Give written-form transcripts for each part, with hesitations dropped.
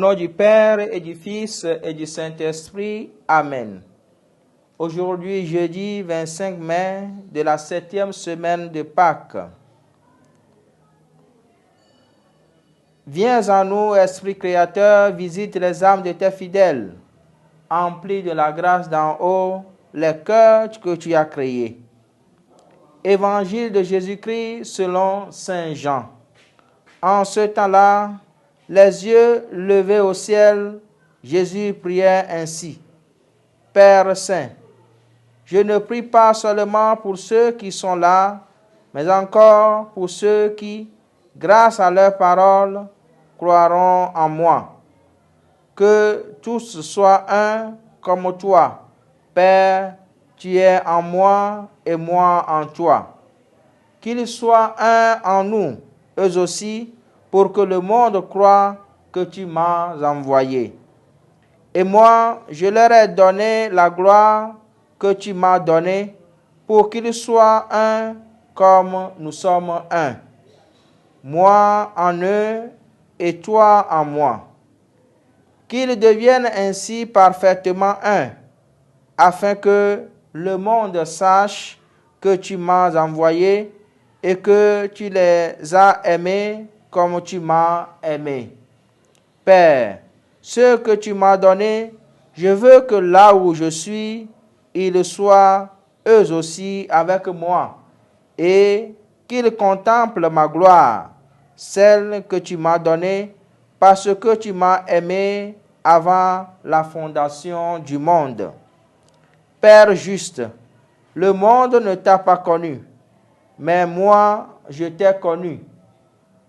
nom du Père et du Fils et du Saint-Esprit. Amen. Aujourd'hui, jeudi 25 mai de la 7e semaine de Pâques. Viens en nous, Esprit Créateur, visite les âmes de tes fidèles. Emplis de la grâce d'en haut les cœurs que tu as créés. Évangile de Jésus-Christ selon Saint Jean. En ce temps-là, les yeux levés au ciel, Jésus priait ainsi. Père Saint, je ne prie pas seulement pour ceux qui sont là, mais encore pour ceux qui, grâce à leur parole, croiront en moi. Que tous soient un comme toi. Père, tu es en moi et moi en toi. Qu'ils soient un en nous, eux aussi, pour que le monde croie que tu m'as envoyé. Et moi, je leur ai donné la gloire que tu m'as donnée, pour qu'ils soient un comme nous sommes un. Moi en eux et toi en moi. Qu'ils deviennent ainsi parfaitement un, afin que le monde sache que tu m'as envoyé et que tu les as aimés comme tu m'as aimé. Père, ce que tu m'as donné, je veux que là où je suis, ils soient eux aussi avec moi, et qu'ils contemplent ma gloire, celle que tu m'as donnée, parce que tu m'as aimé avant la fondation du monde. Père juste, le monde ne t'a pas connu, mais moi, je t'ai connu,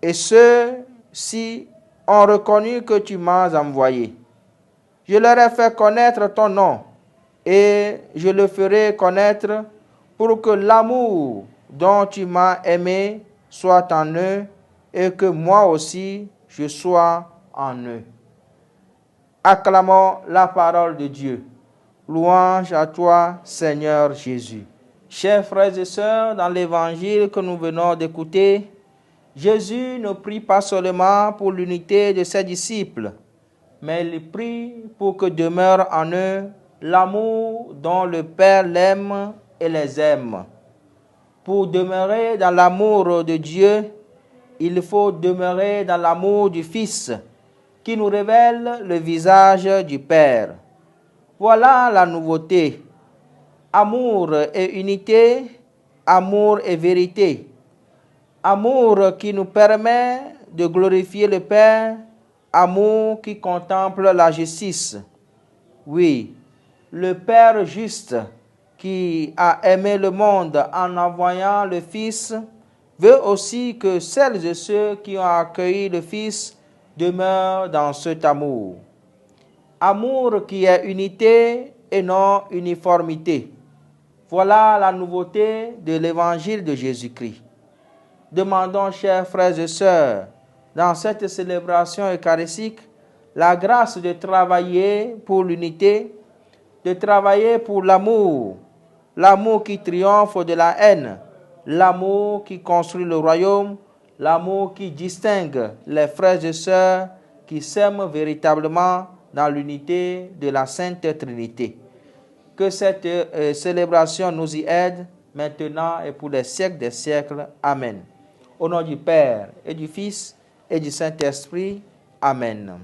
et ceux-ci ont reconnu que tu m'as envoyé. Je leur ai fait connaître ton nom, et je le ferai connaître pour que l'amour dont tu m'as aimé soit en eux, et que moi aussi je sois en eux. Acclamons la parole de Dieu. Louange à toi, Seigneur Jésus. Chers frères et sœurs, dans l'évangile que nous venons d'écouter, Jésus ne prie pas seulement pour l'unité de ses disciples, mais il prie pour que demeure en eux l'amour dont le Père l'aime et les aime. Pour demeurer dans l'amour de Dieu, il faut demeurer dans l'amour du Fils, qui nous révèle le visage du Père. Voilà la nouveauté. Amour et unité, amour et vérité. Amour qui nous permet de glorifier le Père, amour qui contemple la justice. Oui, le Père juste qui a aimé le monde en envoyant le Fils veut aussi que celles et ceux qui ont accueilli le Fils demeurent dans cet amour. Amour qui est unité et non uniformité. Voilà la nouveauté de l'évangile de Jésus-Christ. Demandons, chers frères et sœurs, dans cette célébration eucharistique, la grâce de travailler pour l'unité, de travailler pour l'amour, l'amour qui triomphe de la haine, l'amour qui construit le royaume, l'amour qui distingue les frères et sœurs qui s'aiment véritablement dans l'unité de la Sainte Trinité. Que cette célébration nous y aide maintenant et pour les siècles des siècles. Amen. Au nom du Père et du Fils et du Saint-Esprit. Amen.